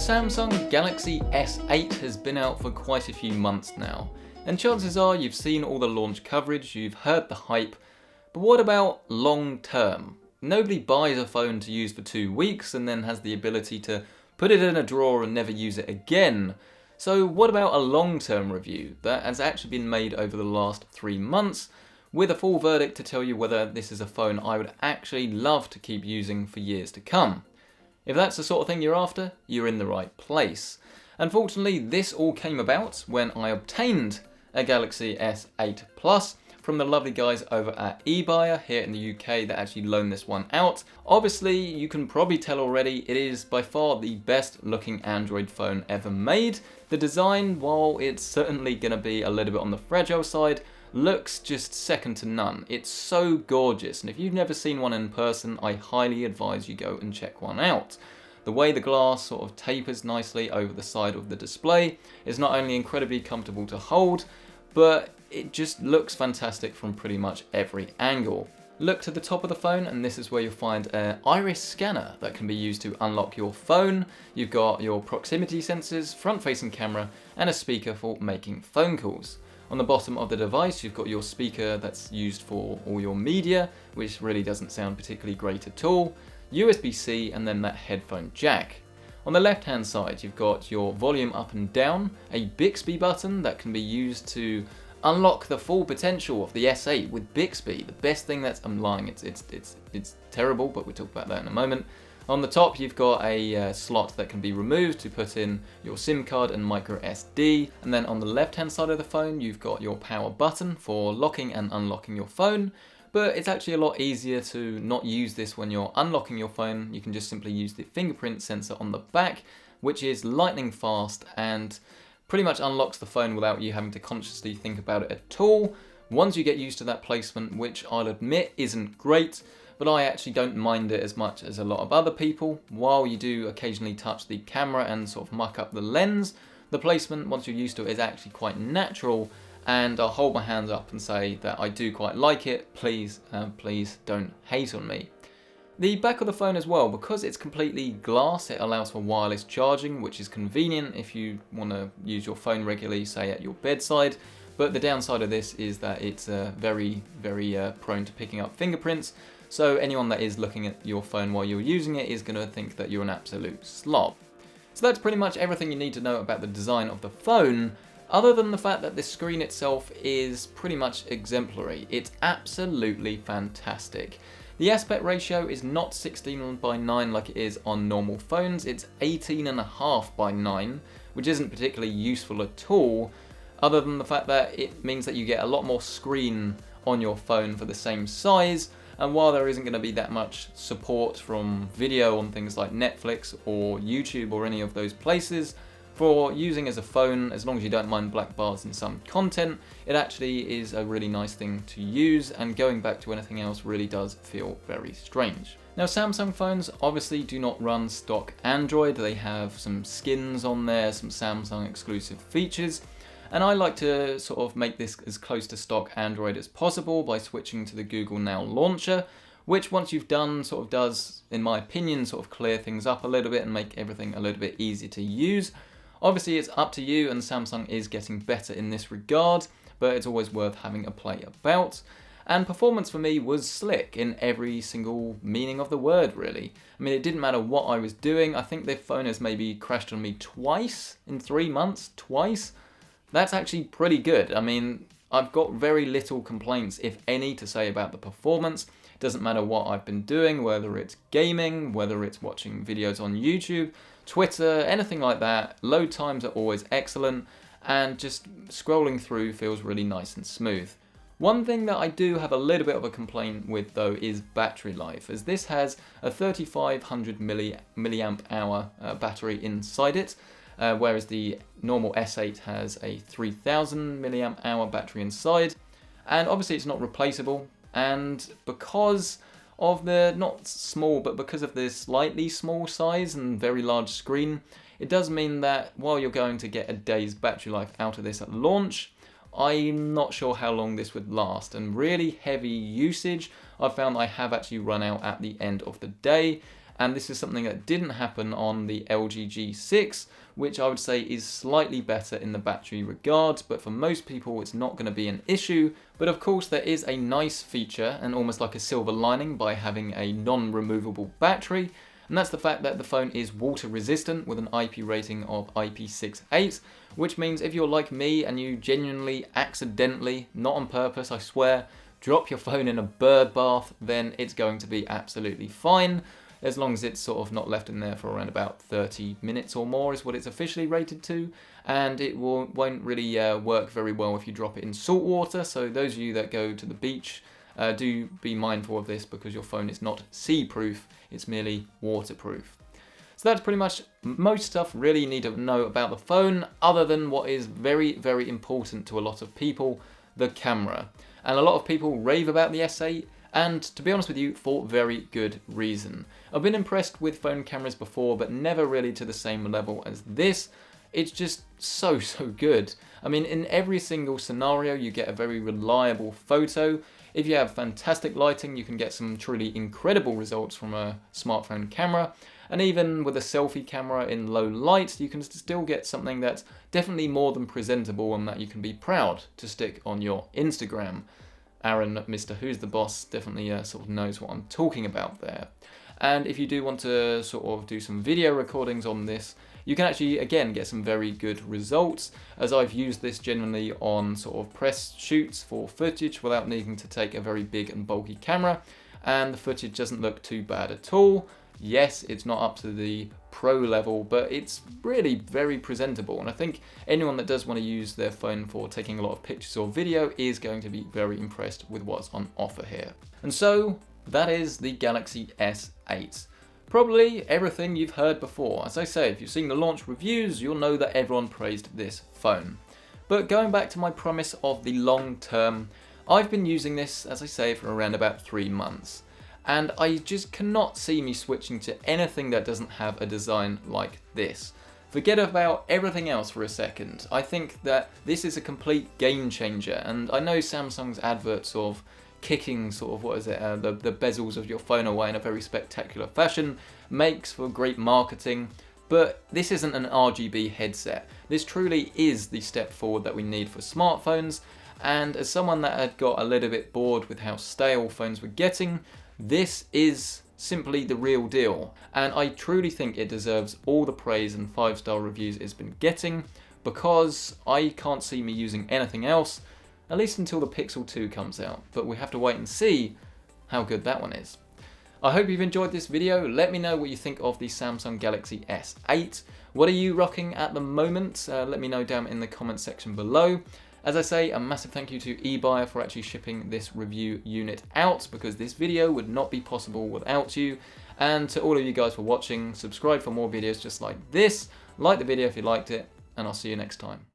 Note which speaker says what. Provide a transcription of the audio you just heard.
Speaker 1: Samsung Galaxy S8 has been out for quite a few months now, and chances are you've seen all the launch coverage, you've heard the hype, but what about long term? Nobody buys a phone to use for 2 weeks and then has the ability to put it in a drawer and never use it again. So what about a long-term review that has actually been made over the last 3 months with a full verdict to tell you whether this is a phone I would actually love to keep using for years to come? If that's the sort of thing you're after, you're in the right place. Unfortunately, this all came about when I obtained a Galaxy S8 Plus from the lovely guys over at eBuyer here in the UK that actually loaned this one out. Obviously, you can probably tell already, it is by far the best looking Android phone ever made. The design, while it's certainly going to be a little bit on the fragile side, looks just second to none. It's so gorgeous, and if you've never seen one in person, I highly advise you go and check one out. The way the glass sort of tapers nicely over the side of the display is not only incredibly comfortable to hold, but it just looks fantastic from pretty much every angle. Look to the top of the phone and this is where you'll find an iris scanner that can be used to unlock your phone. You've got your proximity sensors, front-facing camera, and a speaker for making phone calls. On the bottom of the device, you've got your speaker that's used for all your media, which really doesn't sound particularly great at all, USB-C, and then that headphone jack. On the left-hand side, you've got your volume up and down, a Bixby button that can be used to unlock the full potential of the S8 with Bixby. The best thing that's, I'm lying, it's terrible, but we'll talk about that in a moment. On the top, you've got a slot that can be removed to put in your SIM card and micro SD. And then on the left-hand side of the phone, you've got your power button for locking and unlocking your phone. But it's actually a lot easier to not use this when you're unlocking your phone. You can just simply use the fingerprint sensor on the back, which is lightning fast and pretty much unlocks the phone without you having to consciously think about it at all. Once you get used to that placement, which I'll admit isn't great, but I actually don't mind it as much as a lot of other people. While you do occasionally touch the camera and sort of muck up the lens, the placement, once you're used to it, is actually quite natural, and I'll hold my hands up and say that I do quite like it. Please, please don't hate on me. The back of the phone as well, because it's completely glass, it allows for wireless charging, which is convenient if you want to use your phone regularly, say at your bedside. But the downside of this is that it's very prone to picking up fingerprints. So anyone that is looking at your phone while you're using it is going to think that you're an absolute slob. So that's pretty much everything you need to know about the design of the phone, other than the fact that the screen itself is pretty much exemplary. It's absolutely fantastic. The aspect ratio is not 16:9 like it is on normal phones, it's 18.5:9, which isn't particularly useful at all, other than the fact that it means that you get a lot more screen on your phone for the same size. And while there isn't going to be that much support from video on things like Netflix or YouTube or any of those places, for using as a phone, as long as you don't mind black bars in some content, it actually is a really nice thing to use, and going back to anything else really does feel very strange. Now, Samsung phones obviously do not run stock Android. They have some skins on there, some Samsung exclusive features. And I like to sort of make this as close to stock Android as possible by switching to the Google Now launcher, which once you've done sort of does, in my opinion, sort of clear things up a little bit and make everything a little bit easier to use. Obviously it's up to you, and Samsung is getting better in this regard, but it's always worth having a play about. And performance for me was slick in every single meaning of the word, really. I mean, it didn't matter what I was doing. I think the phone has maybe crashed on me twice in 3 months, twice. That's actually pretty good. I mean, I've got very little complaints, if any, to say about the performance. It doesn't matter what I've been doing, whether it's gaming, whether it's watching videos on YouTube, Twitter, anything like that. Load times are always excellent, and just scrolling through feels really nice and smooth. One thing that I do have a little bit of a complaint with though is battery life, as this has a 3500 milliamp hour battery inside it. Whereas the normal S8 has a 3000 milliamp hour battery inside, and obviously it's not replaceable, and because of the, not small, but because of the slightly small size and very large screen, it does mean that while you're going to get a day's battery life out of this at launch, I'm not sure how long this would last, and really heavy usage, I've found I have actually run out at the end of the day. and this is something that didn't happen on the LG G6, which I would say is slightly better in the battery regard, but for most people it's not going to be an issue. But of course there is a nice feature, and almost like a silver lining by having a non-removable battery, and that's the fact that the phone is water resistant with an IP rating of IP68, which means if you're like me and you genuinely, accidentally, not on purpose, I swear, drop your phone in a bird bath, then it's going to be absolutely fine, as long as it's sort of not left in there for around about 30 minutes or more is what it's officially rated to, and it won't really work very well if you drop it in salt water. So those of you that go to the beach, do be mindful of this, because your phone is not sea-proof, it's merely waterproof. So that's pretty much most stuff really you need to know about the phone, other than what is very, very important to a lot of people, the camera. And a lot of people rave about the S8, and to be honest with you, for very good reason. I've been impressed with phone cameras before, but never really to the same level as this. It's just so good. I mean, in every single scenario you get a very reliable photo. If you have fantastic lighting, you can get some truly incredible results from a smartphone camera. And even with a selfie camera in low light, you can still get something that's definitely more than presentable and that you can be proud to stick on your Instagram. Aaron, Mr. Who's the Boss, definitely sort of knows what I'm talking about there. And if you do want to sort of do some video recordings on this, you can actually, again, get some very good results, as I've used this generally on sort of press shoots for footage without needing to take a very big and bulky camera, and the footage doesn't look too bad at all. Yes, it's not up to the pro level, but it's really very presentable, and I think anyone that does want to use their phone for taking a lot of pictures or video is going to be very impressed with what's on offer here. And so that is the Galaxy S8. Probably everything you've heard before. As I say, if you've seen the launch reviews, you'll know that everyone praised this phone. But going back to my promise of the long term, I've been using this, as I say, for around about 3 months. And I just cannot see me switching to anything that doesn't have a design like this. Forget about everything else for a second. I think that this is a complete game changer, and I know Samsung's adverts of kicking sort of, the bezels of your phone away in a very spectacular fashion makes for great marketing, but this isn't an RGB headset. This truly is the step forward that we need for smartphones, and as someone that had got a little bit bored with how stale phones were getting, this is simply the real deal, and I truly think it deserves all the praise and 5-star reviews it's been getting, because I can't see me using anything else, at least until the Pixel 2 comes out, but we have to wait and see how good that one is. I hope you've enjoyed this video. Let me know what you think of the Samsung Galaxy S8. What are you rocking at the moment? Let me know down in the comment section below. As I say, a massive thank you to eBuyer for actually shipping this review unit out, because this video would not be possible without you. And to all of you guys for watching, subscribe for more videos just like this, like the video if you liked it, and I'll see you next time.